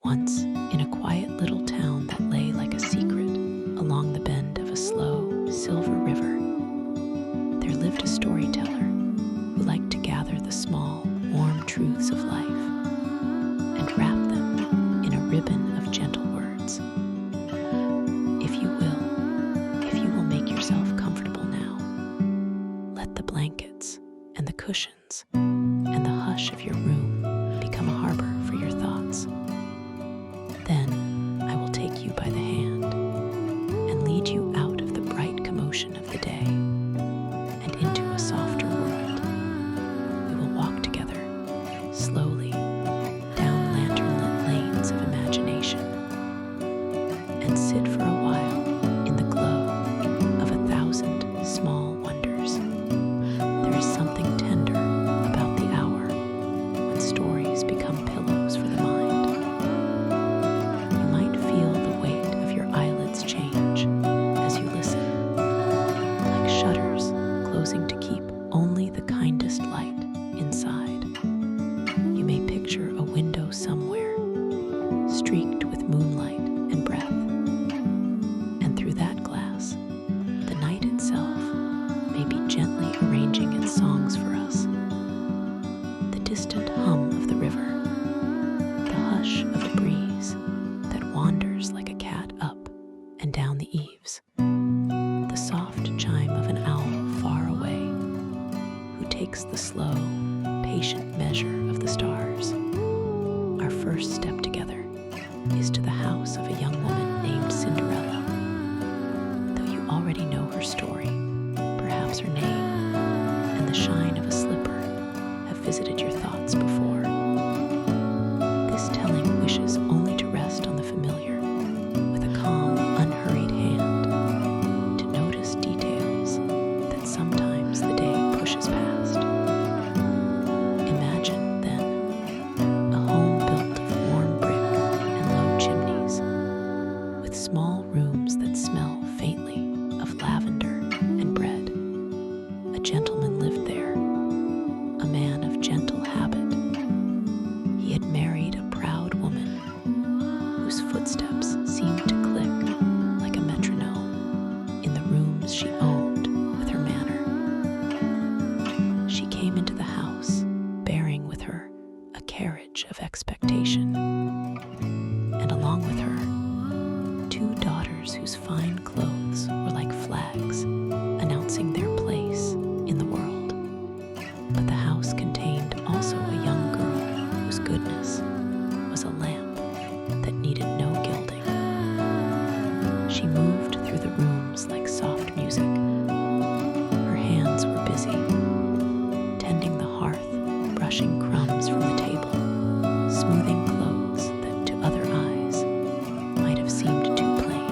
Once, in a quiet little town that lay like a secret along the bend of a slow, silver river, there lived a storyteller who liked to gather the small, warm truths of life and wrap them in a ribbon of gentle words. If you will make yourself comfortable now, let the blankets and the cushions and the hush of your room become a harbor for your thoughts. Then I will take you by the hand and lead you out of the bright commotion of the day and into a softer world. We will walk together, slowly, down lantern-lit lanes of imagination and sit for a while in the glow of 1,000 small wonders. There is something tender about the hour when stories become pillows for the mind. You might feel the weight of your eyelids change as you listen, like shutters closing to keep only the kindest light inside. You may picture a window somewhere, streaked with moonlight and breath. And through that glass, the night itself may be gently arranging its songs for us. The distant hum of the river, the hush of a breeze that wanders like a cat up and down the eaves, the soft chime of an owl far away who takes the slow, patient measure of the stars. Our first step together is to the house of a young woman named Cinderella. Though you already know her story, perhaps her name, and the shine of a slipper have visited your thoughts before. This telling wishes only to rest on the familiar, with a calm, unhurried hand, to notice details that sometimes the day pushes past. Imagine, then, a home built of warm brick and low chimneys, with small rooms that smell faintly of lavender and bread. A gentleman lived there, a man of gentle habit. He had married a proud woman whose footsteps seemed to click like a metronome in the rooms she owned with her manner. She came into the house bearing with her a carriage of expectation, and along with her, 2 daughters whose fine clothes were like flags announcing their place in the world. But the house contained also a young girl whose goodness was a lamp that needed no gilding. She moved through the rooms like soft music. Her hands were busy, tending the hearth, brushing crumbs from the table, smoothing clothes that to other eyes might have seemed too plain.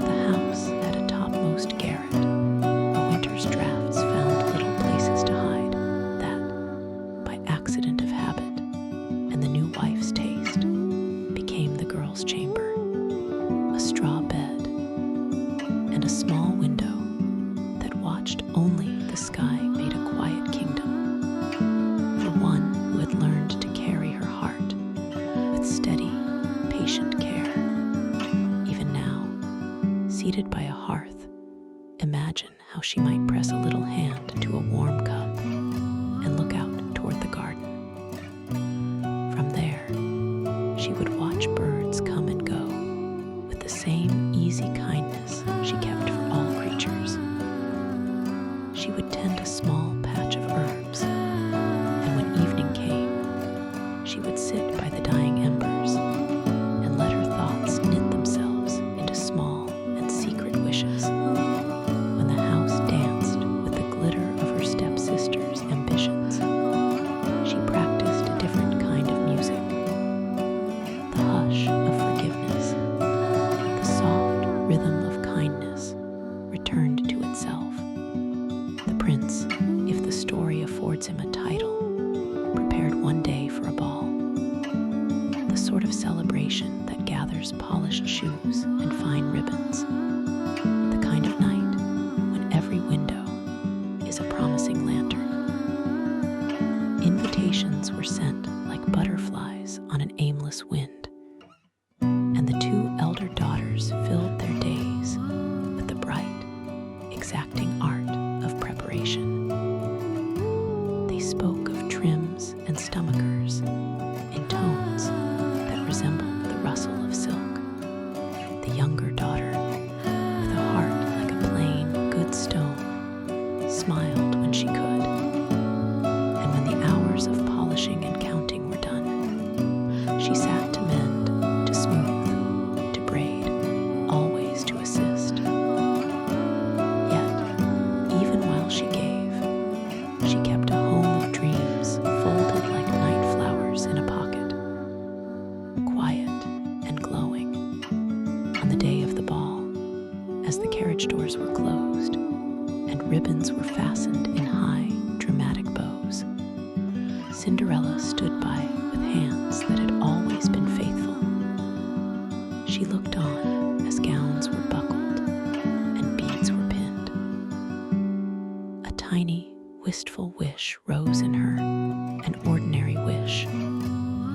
The house had a topmost garret where winter's drafts found little places to hide that, by accident of habit and the new wife's taste, became the girl's chamber. A straw bed and a small window that watched only the sky made a quiet kingdom for one who had learned to carry her heart with steady, patient care. Even now, seated by a hearth, imagine how she might press a little hand to a warm cup and look out toward the garden. From there, she would watch birds come and go with the same easy kindness she kept for all creatures. She would tend a small patch of herbs, and when evening came, she would sit by the dying embers and let her thoughts knit themselves into small and secret wishes. When the house danced with the glitter of her stepsisters' ambitions, she practiced a different kind of music. The hush of forgiveness, the soft rhythm of kindness returned to itself. The prince, if the story affords him a title, prepared one day for a ball. The sort of celebration that gathers polished shoes and fine ribbons. The kind of night when every window is a promising lantern. Invitations were sent like butterflies on an aimless wind, and the two elder daughters filled their days with the bright, exacting art of preparation. They spoke of trims and stomachers in tones that resembled the rustle of silk. The younger daughter, with a heart like a plain, good stone, smiled when she could, and when the hours of polishing and counting were done, she sat to mend, to smooth, to braid, always to assist. Yet, even while she gave, she kept a home of dreams folded like night flowers in a pocket, quiet and glowing. On the day of the ball, as the carriage doors were closed and ribbons were fastened in high, dramatic bows, Cinderella stood by with hands that had always been faithful. She looked on as gowns were buckled and beads were pinned. A tiny, wistful wish rose in her, an ordinary wish,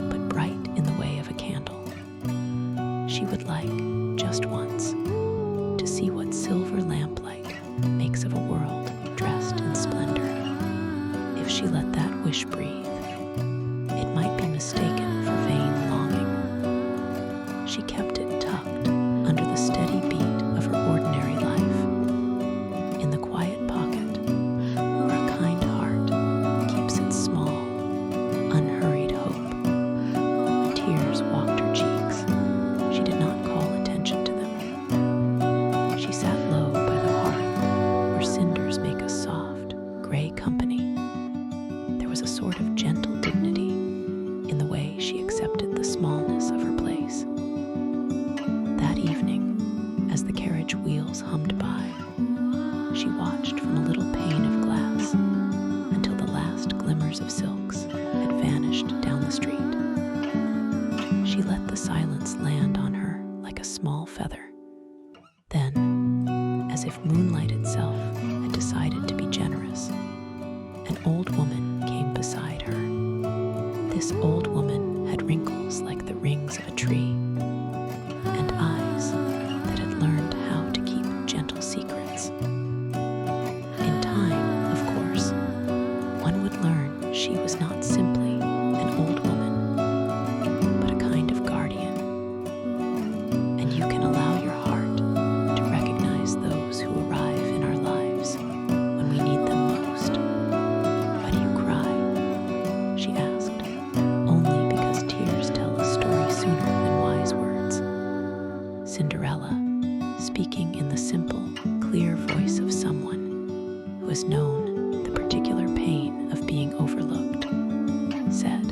but bright in the way of a candle. She would like, just once, to see what silver lamplight makes of a world dressed in splendor. If she let that wish breathe, it might be mistaken for vain longing. She kept it tucked under the steady beat of her ordinary life, in the quiet pocket where a kind heart keeps its small, unhurried hope. Tears walked her cheeks. She did not call attention to them. She sat low by the hearth where cinders make a soft, gray company. There was a sort of gentle dignity in the way she accepted the smallness of her place. That evening, as the carriage wheels hummed by, she watched from a little pane of glass until the last glimmers of silks had vanished down the street. She let the silence land on her like a small feather. Then, as if moonlight itself had decided to be generous, an old woman came beside her. This old woman had wrinkles like the rings of a tree, and eyes that had learned how to keep gentle secrets. In time, of course, one would learn she was not simply an old woman, but a kind of guardian. And you can allow your heart to recognize those who arrive in our lives when we need them most. Why do you cry? She asked, only because tears tell a story sooner than wise words. Cinderella, speaking in the simple, clear voice of someone who has known the particular pain of being overlooked, said,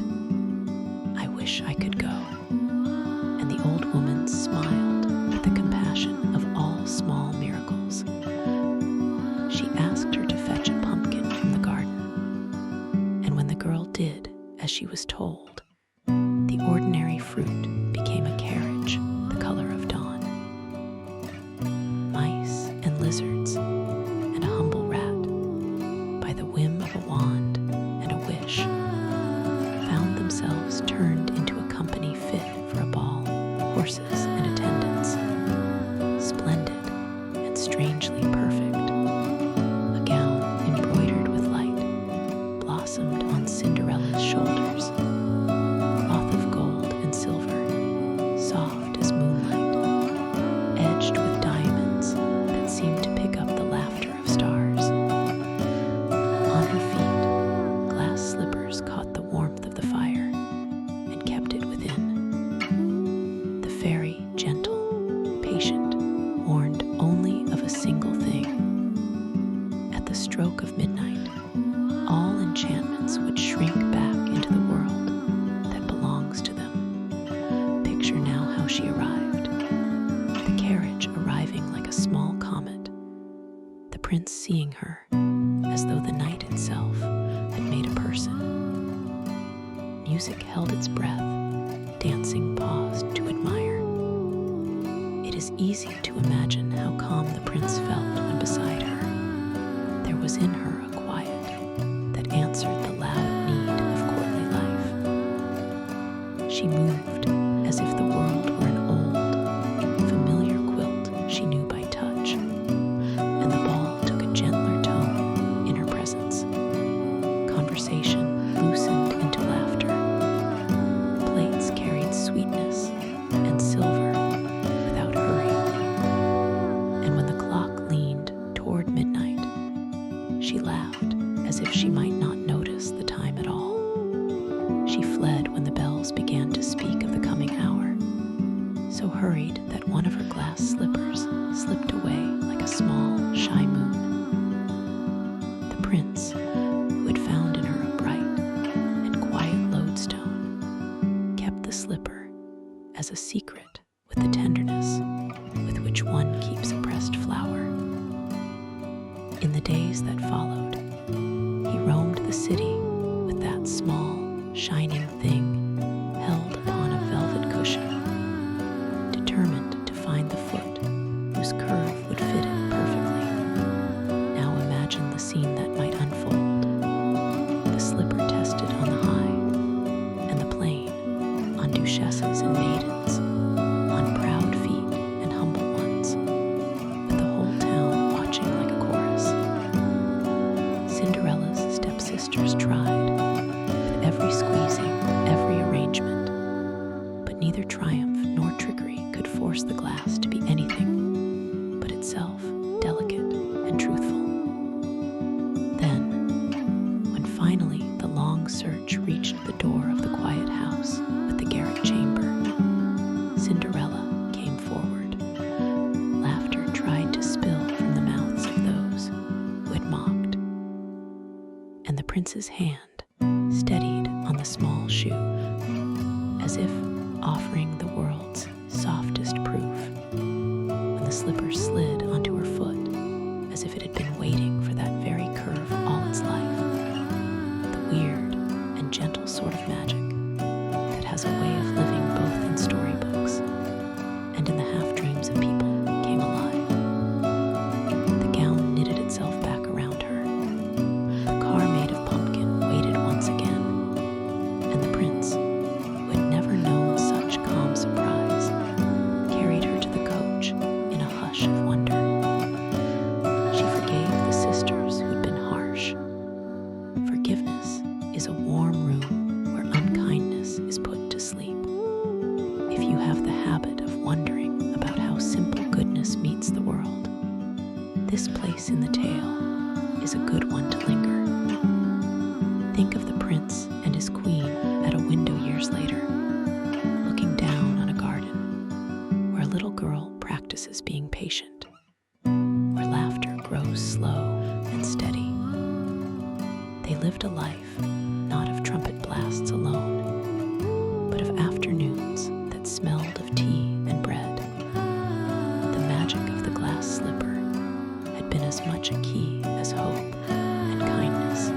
I wish I could go. And the old woman smiled with the compassion of all small miracles. She asked her to fetch a pumpkin from the garden, and when the girl did as she was told, the ordinary fruit became a carriage the color of dawn. Mice and lizards and a humble rat, by the whim of a wand and a wish, found themselves turned into a company fit for a ball, horses and attendants, splendid and strangely perfect. A gown embroidered with light blossomed on Cinderella's shoulders, cloth of gold and silver, soft as moonlight, edged with diamonds that seemed to pick up the laughter of stars. On her feet, glass slippers caught the warmth of the fire and kept it within. The fairy, gentle, patient, warned only of a single thing. At the stroke of midnight, all enchantments would shrink back into the world that belongs to them. Picture now how she arrived. The carriage arriving like a small comet. The prince seeing her as though the night itself had made a person. Music held its breath, dancing paused to admire. It is easy to imagine how calm the prince felt when beside her. There was in her a quiet that answered the loud need of courtly life. She moved as if the world were an old, familiar quilt she knew by touch, and the ball took a gentler tone in her presence. Conversation loosened into laughter. Plates carried sweetness and silver without hurry. And when the clock leaned toward midnight, she laughed as if she might not notice the time at all. She fled when the bells began to speak of the coming hour, so hurried that one of her glass slippers slipped away like a small, shy moon. The prince, who had found in her a bright and quiet lodestone, kept the slipper as a secret with the tenderness with which one keeps a pressed flower. In the days that followed, he roamed the city with that small, shining thing held upon a velvet cushion, determined to find the foot whose curve would fit it perfectly. Now imagine the scene that might unfold. The slipper tested on the high, and the plain on duchesses and maidens, on proud feet and humble ones, with the whole town watching like a chorus. Cinderella's stepsisters tried, with every squeezing, every arrangement, but neither triumph nor trickery could force the glass to be anything but itself, delicate and truthful. Then, when finally the long search reached the door of the quiet house with the garret chamber, Cinderella came forward. Laughter tried to spill from the mouths of those who had mocked, and the prince's hand steadied on the small shoe, as if offering the world's softest proof, when the slipper slid onto her foot, as if it had been waiting for that very curve all its life. The weird and gentle sort of magic that has a way of living both in storybooks and in the half-dreams of people came alive. The gown knitted itself back around her. The car made of pumpkin waited once again, and the prince, who had never known such calm surprise, carried her to the coach in a hush of wonder. She forgave the sisters who'd been harsh. Forgiveness is a warm room where unkindness is put to sleep. If you have the habit of wondering about how simple goodness meets the world, this place in the tale is a good one to linger. Think of the prince and his queen at a window years later, looking down on a garden where a little girl practices being patient, where laughter grows slow and steady. They lived a life not of trumpet blasts alone, but of afternoons that smelled of tea and bread. The magic of the glass slipper had been as much a key as hope and kindness.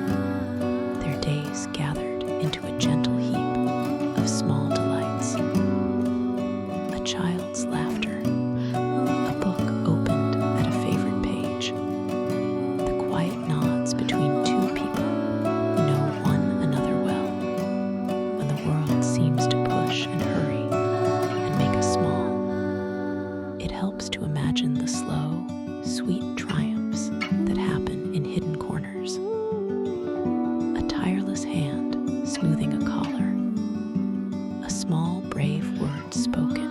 Their days gathered into a gentle heap of small delights. A child's laughter, a book opened at a favorite page, the quiet nods between two people who know one another well, when the world seems to push and hurry and make us small. It helps to imagine the slow, sweet triumphs that happen in hidden corners. A tireless hand smoothing a collar, a small brave word spoken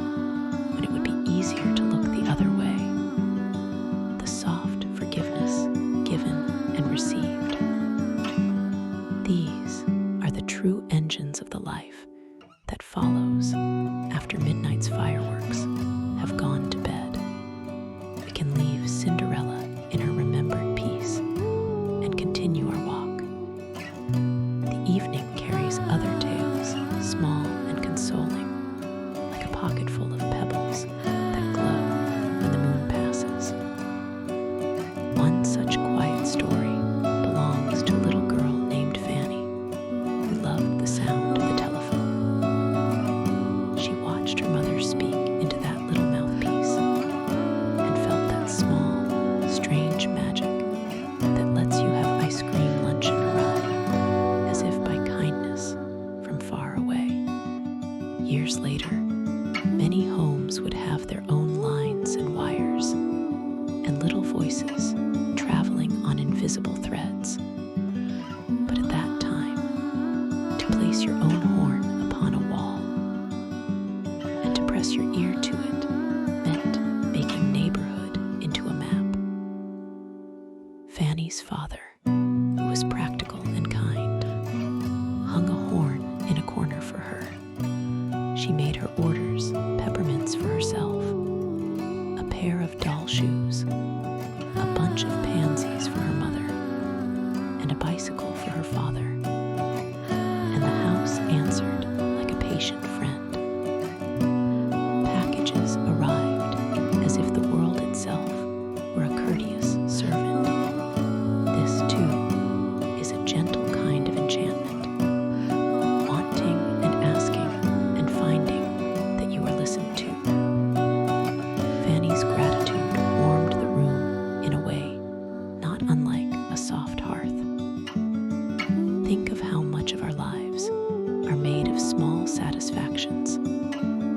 when it would be easier to look the other way, the soft forgiveness given and received. These are the true engines of the life that follows after midnight's fireworks have gone to bed. We can leave Cinderella in her remembered peace and continue our walk. The evening carries other tales, small and consoling, like a pocket full of pebbles that glow when the moon passes. One such quiet story belongs to a little girl named Fanny, who loved the sound of the telephone. She watched her mother speak into that little mouthpiece and felt that small, strange magic that lets you have ice cream luncheon arrive, as if by kindness from far away. Years later, Many homes would have their own lines and wires, and little voices traveling on invisible threads. But at that time, to place your own horn upon a wall and to press your ear to it meant making neighborhood into a map. Fanny's father, who was practical and kind, hung a horn in a corner for her. She made her orders, peppermints for herself, a pair of doll shoes, a bunch of pansies for her mother, and a bicycle for her father. And the house answered like a patient friend. Packages arrived as if the world itself were a courteous servant. This, too, is a gentle kind of enchantment, wanting and asking and finding that you are listened to. Fanny's gratitude warmed the room in a way not unlike a soft hearth. Think of how much of our lives are made of small satisfactions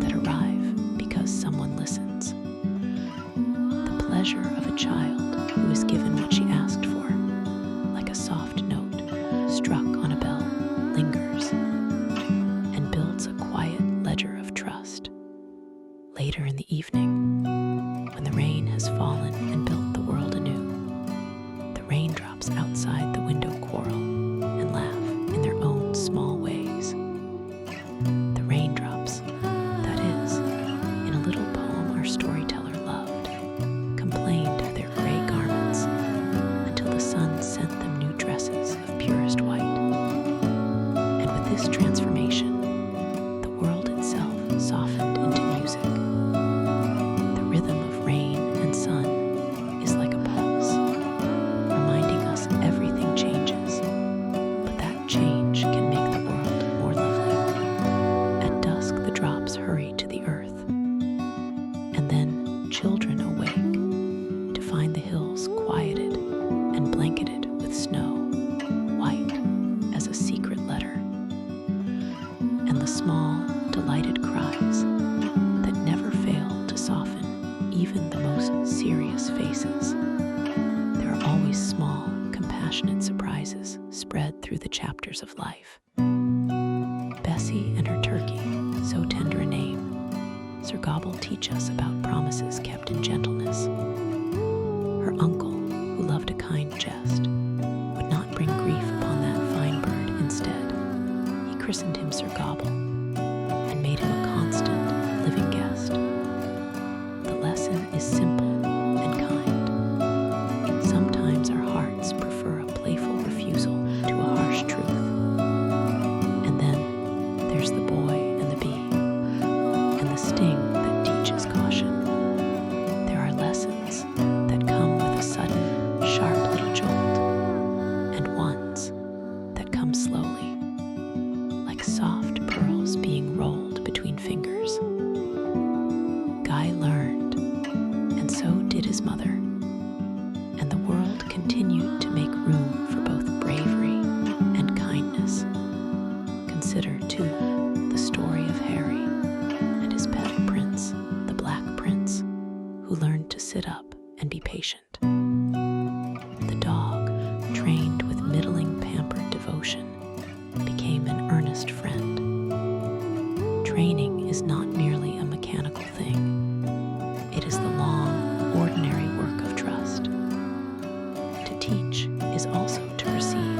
that arrive because someone listens. The pleasure of a child who is given what she asked for, like a soft note struck on a bell, lingers and builds a quiet ledger of trust. Later in the evening, when the rain has fallen and built the world anew, the raindrops outside the window quarrel and laugh in their own small ways. The raindrops, that is, in a little poem our storyteller loved, complained of their gray garments until the sun sent them new dresses of purest white. And with this transformation, the world itself softened into music. The rhythm of rain and sun is like a pulse, reminding us everything changes, but that change can make the world more lovely. At dusk, the drops hurry to the earth, and then children awake to find the hills quieted and blanketed with snow, white as a secret letter. And the small, delighted cries that never fail to soften even the most serious faces. There are always small, compassionate surprises spread through the chapters of life. Bessie and her turkey, so tender a name, Sir Gobble teach us about promises kept in gentleness. Her uncle, who loved a kind jest, would not bring grief upon that fine bird. Instead, he christened him Sir Gobble and made him a constant, living guest. The lesson is simple and kind. Sometimes our hearts prefer a playful refusal to a harsh truth. And then there's the boy and the bee, and the sting that teaches caution. There are lessons that come with a sudden, sharp little jolt, and ones that come slowly, like soft pearls being rolled between fingers. Guy learned, and so did his mother, and the world continued to make room for both bravery and kindness. Consider, too, the story of Harry and his pet prince, the Black Prince, who learned to sit up and be patient. The dog, trained with middling pampered devotion, became an earnest friend. Training is not merely a mechanical thing. It is the long, ordinary work of trust. To teach is also to receive.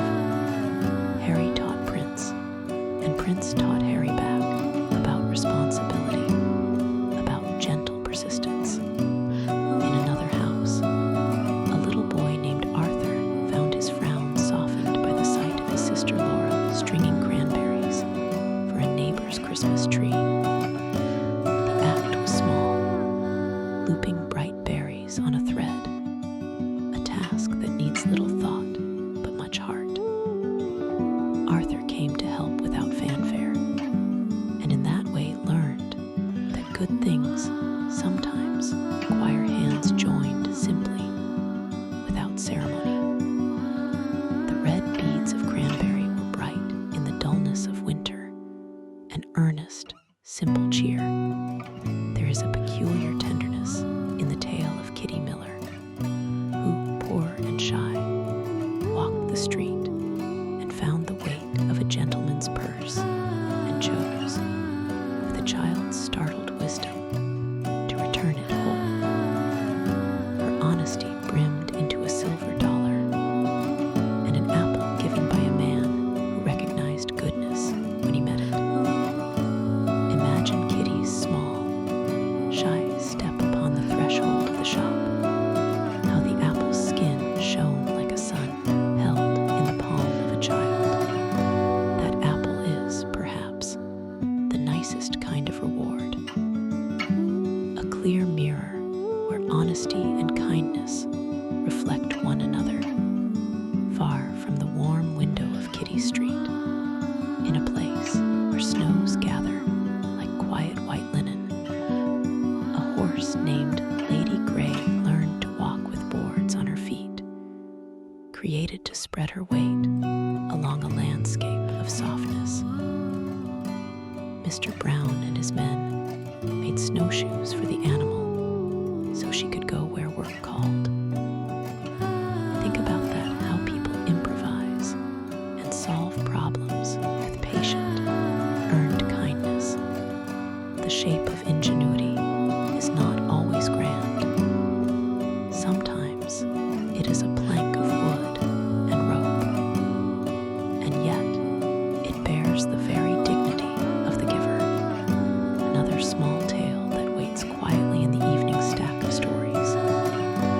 Harry taught Prince, and Prince taught Harry back about responsibility, about gentle persistence. In another house, a little boy named Arthur found his frown softened by the sight of his sister Laura stringing cranberries for a neighbor's Christmas tree. The act was small, looping bright berries on a thread, a task that needs little thought but much heart. Arthur came to help without fanfare, and in that way learned that good things sometimes require hands joined simply, without ceremony. The red beads of cranberry were bright in the dullness of winter, an earnest, simple cheer. There is a peculiar tenderness in the tale of Kitty Miller, who, poor and shy, walked the street and found the weight of a gentleman's purse and chose, with a child's startled wisdom, to return it whole. Her honesty brimmed into a silver dollar, and an apple given by a man who recognized goodness when he met it. Imagine Kitty's small, shy step upon the threshold of the shop, how the apple's skin shone like a sun held in the palm of a child. That apple is, perhaps, the nicest kind of reward. A clear mirror where honesty and kindness reflect one another, far from the warm window of Kitty Street, in a place where snows gather like quiet white linen. A horse named Lady Grey learned to walk with boards on her feet, created to spread her weight along a landscape of softness. Mr. Brown and his men made snowshoes for the animal so she could go where work called. Think about that, how people improvise and solve problems with patient, earned kindness. The shape of ingenuity is not always grand. Sometimes it is a plank of wood and rope, and yet it bears the very dignity of the giver. Another small tale that waits quietly in the evening stack of stories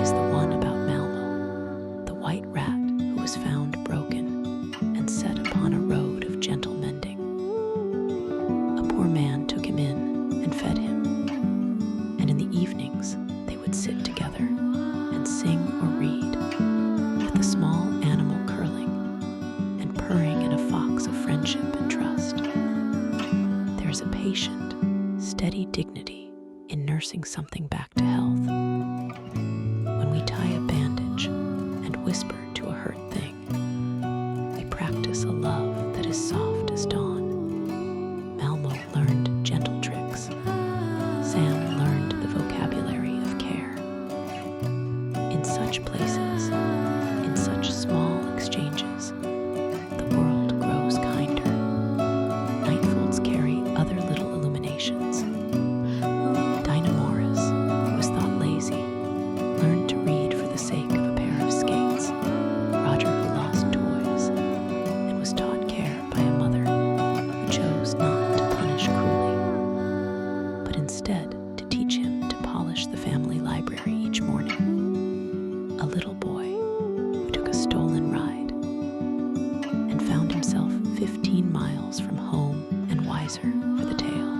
is the one about Malmo, the white rat who was found broken and set upon a road of gentle mending. A poor man took him in and fed him, and in the evenings they would sit together and sing or read, with the small animal curling and purring in a fox of friendship and trust. There is a patient, steady dignity in nursing something back to health. When we tie a bandage and whisper to a hurt thing, we practice a love that is soft as dawn. Malmo learned gentle tricks. Sam learned the vocabulary of care. In such places, in such small exchanges, the world grows kinder. Night folds carry other little illuminations. Dinah Morris, who was thought lazy, learned to read for the sake of a pair of skates. Roger, who lost toys and was taught care by a mother who chose not to punish cruelly, but instead to teach him to polish the family library each morning. A little boy who took a stolen ride and found himself 15 miles from home and wiser for the tale.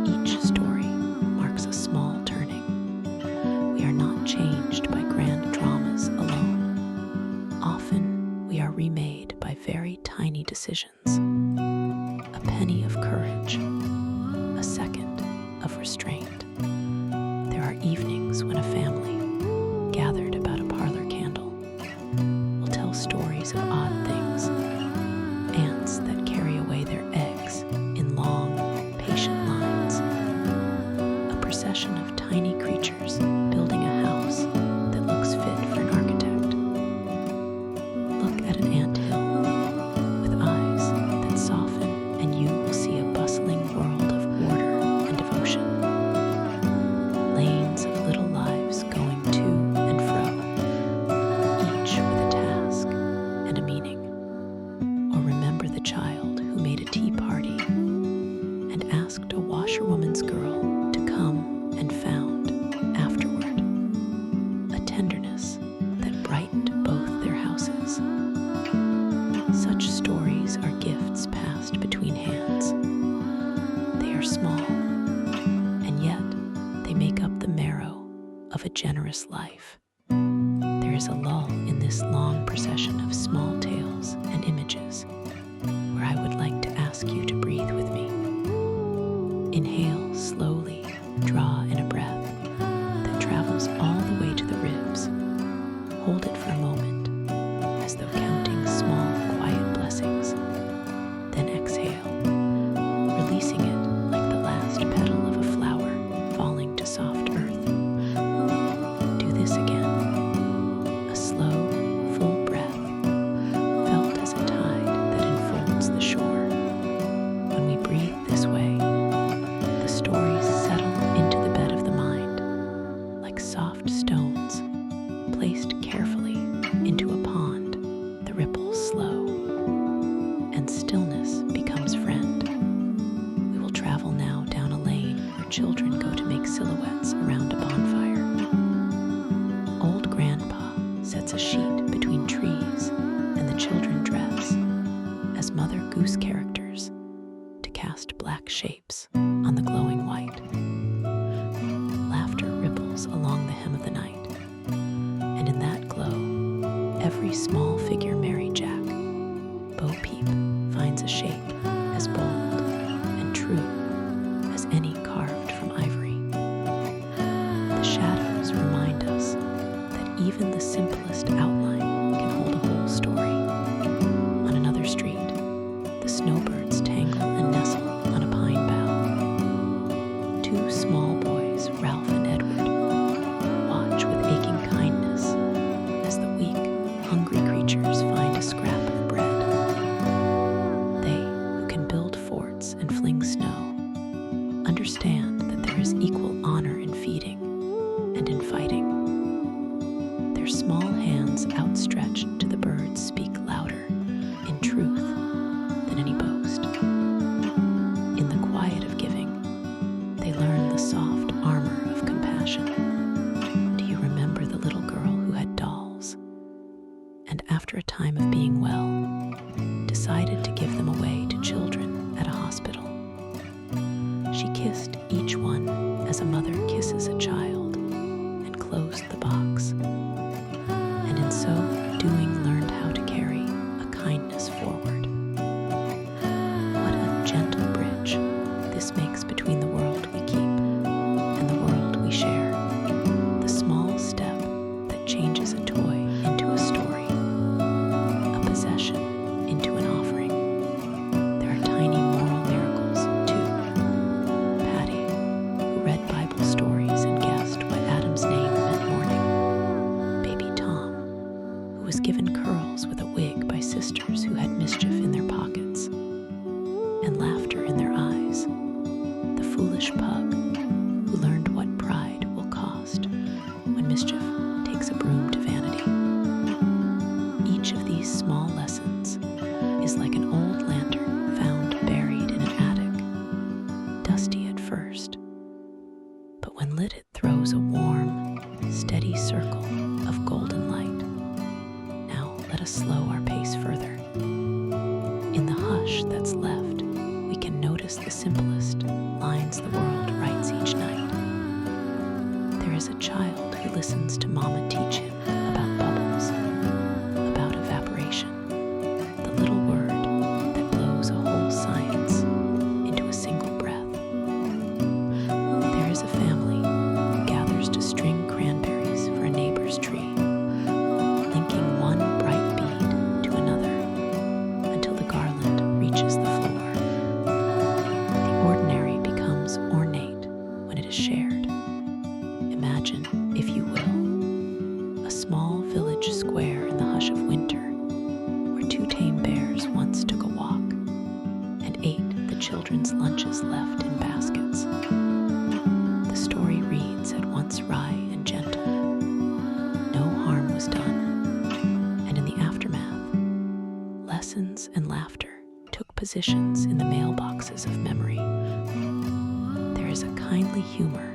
Each story marks a small turning. We are not changed by grand dramas alone. Often we are remade by very tiny decisions. A penny of courage, a second of restraint. There are evenings when a family, gathered about a parlor candle, will tell stories of odd things. Ants that carry away their eggs in long, patient lines. A procession of tiny creatures building a house that looks fit for an architect. Look at an anthill with eyes that soften, and you will see a bustling world of order and devotion. Lanes of little lives going to and fro, each with a task and a meaning. Or remember the child who made a tea party and asked a washerwoman's girl to come and found, afterward, a tenderness that brightened both their houses. Such stories are gifts passed between hands. They are small, and yet they make up the marrow of a generous life. There is a lull in this long procession of small tales and images where I would like to ask you to breathe with me. Inhale slowly, draw in a breath that travels all the way to the ribs. Hold it for a moment, as though counting small, quiet blessings. Then exhale, releasing it like the last petal of a flower. travel now down a lane where children go to make silhouettes around a bonfire. Old Grandpa sets a sheet between trees, and the children dress as Mother Goose characters to cast black shapes on the glowing white. Laughter ripples along the hem of the night, and in that glow, every small figure Mary Jack, Bo Peep, finds a shape as bold and true as any carved from ivory. The shadows remind us that even the simplest outline can hold a whole story. On another street, the snowbirds tangle and nestle on a pine bough. Two small boys, Ralph and Edward, watch with aching kindness as the weak, hungry creatures find a scrap of bread. They, who can build forts and fling snow, understand that there is equal honor in feeding and in fighting. Their small hands outstretched to the birds speak louder in truth than any boast. In the quiet of giving, they learn the soft armor of compassion. Do you remember the little girl who had dolls, and after a time of being well, decided to give them away to children at a hospital? She kissed each one as a mother kisses a child and closed the box, and in so doing learned how to carry a kindness forward. What a gentle bridge this makes between the world we keep and the world we share. The small step that changes a toy into a story, a possession into an offering. There are tiny moral miracles, too. Patty, who read Bible stories and guessed what Adam's name meant morning. Baby Tom, who was given curls with a wig by sisters who had mischief in their pockets and laughter in their eyes. The foolish pug, who learned what pride will cost when mischief takes a broom to vanity. Each of these small lessons is like an old lantern found buried in an attic, dusty at first, but when lit it throws a warm, steady circle of golden light. Now let us slow our pace further. In the hush that's left, we can notice the simplest lines the world writes each night. There is a child who listens to Mama teach him about bubbles, about evaporation, the little word that blows a whole science into a single breath. There is a family who gathers to string cranberries for a neighbor's tree, linking one bright bead to another until the garland reaches the floor. The ordinary becomes ornate when it is shared. Imagine, if you will, a small village square in the hush of winter, where two tame bears once took a walk and ate the children's lunches left in baskets. The story reads at once wry and gentle. No harm was done, and in the aftermath, lessons and laughter took positions in the mailboxes of memory. There is a kindly humor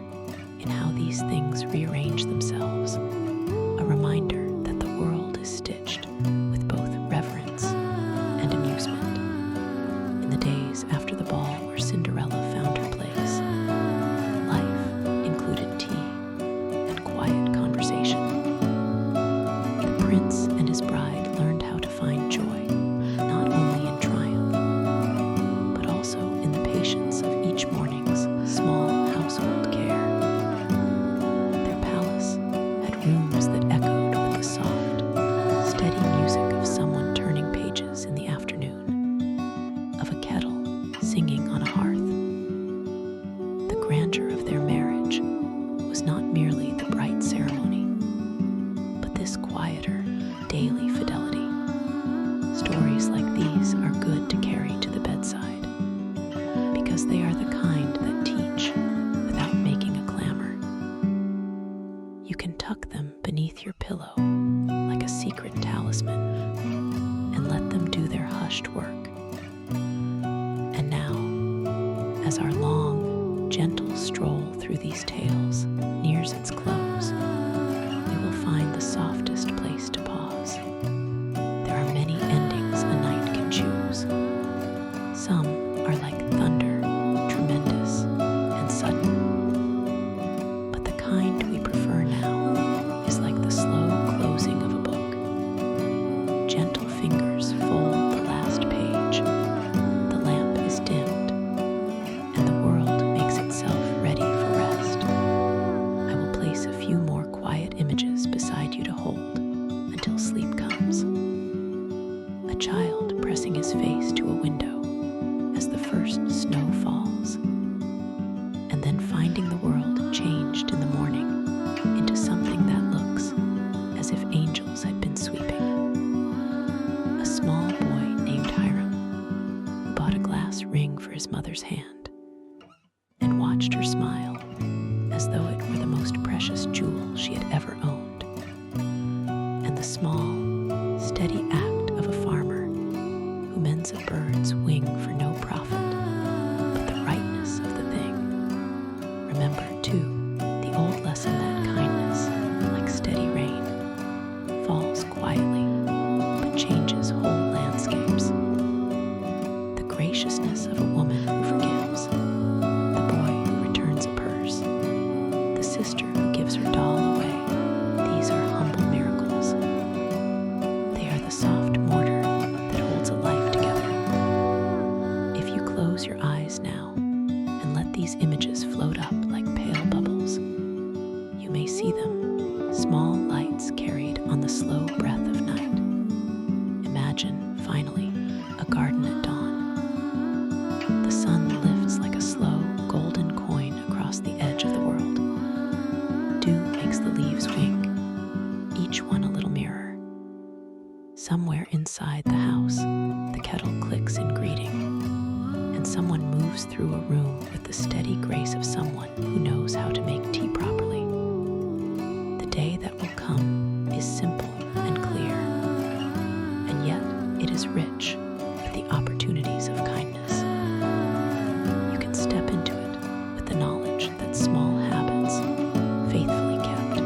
in how these things rearrange themselves, a reminder that the world is stitched with both reverence and amusement. In the days after the ball where Cinderella found her place, life included tea and quiet conversation. The prince and his bride learned how to find joy, not only in triumph, but also in the patience of each morning's small household care. Their palace had rooms that echoed with the soft, steady music of someone turning pages in the afternoon, of a kettle singing on a hearth. The grandeur of their marriage was not merely the bright ceremony, but this quieter, daily fidelity. Stories like these are good to carry to the bedside, because they are the kind that teach without making a clamor. You can tuck them beneath your pillow like a secret talisman and let them do their hushed work. And now, as our long gentle stroll through these tales nears its close, you will find the softest place to pause. There are many endings a night can choose. Some are like thunder, tremendous and sudden. But the kind we prefer now is like the slow closing of a book. Gentle fingers fold the last page. The lamp is dimmed, and the world makes itself ready for rest. I will place a few more quiet images beside you to hold until sleep comes. A child pressing his face to a window as the first snow falls, and then finding the world changed in the morning into something that looks as if angels had been sweeping. A small boy named Hiram, who bought a glass ring for his mother's hand and watched her smile as though it were the most precious jewel she had ever owned. And the small, steady act of a farmer who mends a bird's wing for no profit, but the rightness of the thing. Remember, too, the old lesson that kindness, like steady rain, falls quietly but changes whole landscapes. The graciousness of a woman who forgives. The boy who returns a purse. The sister who gives her doll away. These are humble miracles. They are the soft mortar that holds a life together. If you close your eyes now and let these images float up like pale bubbles, you may see them, small lights carried on the slow breath of night. Imagine, finally, a garden at dawn. The sun lifts like a slow, golden coin across the edge of the world. Dew makes the leaves wink, each one a little mirror. Somewhere inside the house, the kettle clicks in greeting, and someone moves through a room with the steady grace of someone who knows how to make tea properly. The day that will come is simple and clear, and yet it is rich with the opportunities of kindness. You can step into it with the knowledge that small habits, faithfully kept,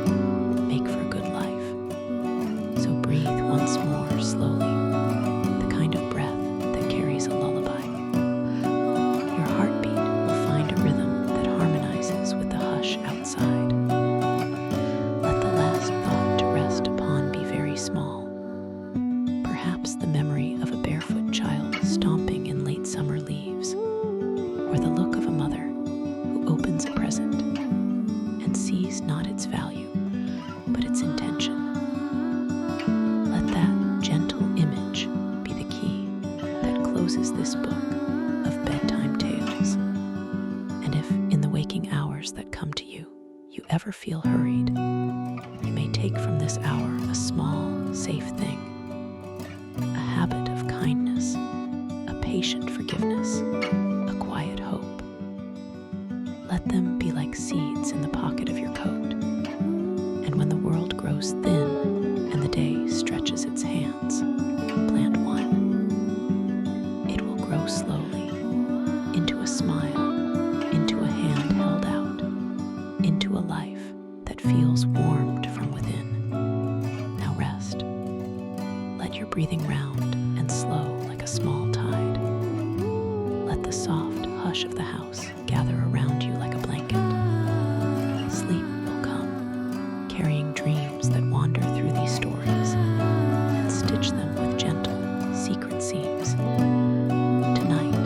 make for a good life. So breathe once more slowly, the kind of breath that carries a lullaby. Your heartbeat will find a rhythm that harmonizes with the hush outside. Let the last thought to rest upon be very small. Perhaps the memory of a barefoot child stomping in late summer leaves, or the look of a mother who opens a present and sees not its value, but its intention. Let that gentle image be the key that closes this book of bedtime tales. And if in the waking hours that come to you, you ever feel hurried, you may take from this hour a small, safe thing, a habit of kindness, a patient forgiveness, a quiet hope. Let them be like seeds in the pocket of your coat. And when the world grows thin and the day stretches its hands, plant one. It will grow slowly into a smile, into a hand held out, into a life that feels warmed from within. Now rest. Let your breathing round and slow like a small tide. Let the soft hush of the house gather around you like a blanket. Sleep will come, carrying dreams that wander through these stories and stitch them with gentle, secret seams. Tonight,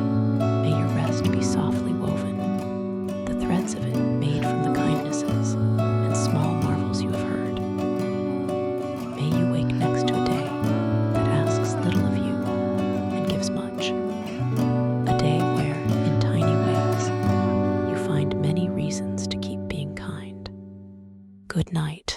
may your rest be softly woven, the threads of it made from the kindnesses and small marvels you have heard. May you wake next to a day that asks little of you and gives much. A day where, in tiny ways, you find many reasons to keep being kind. Good night.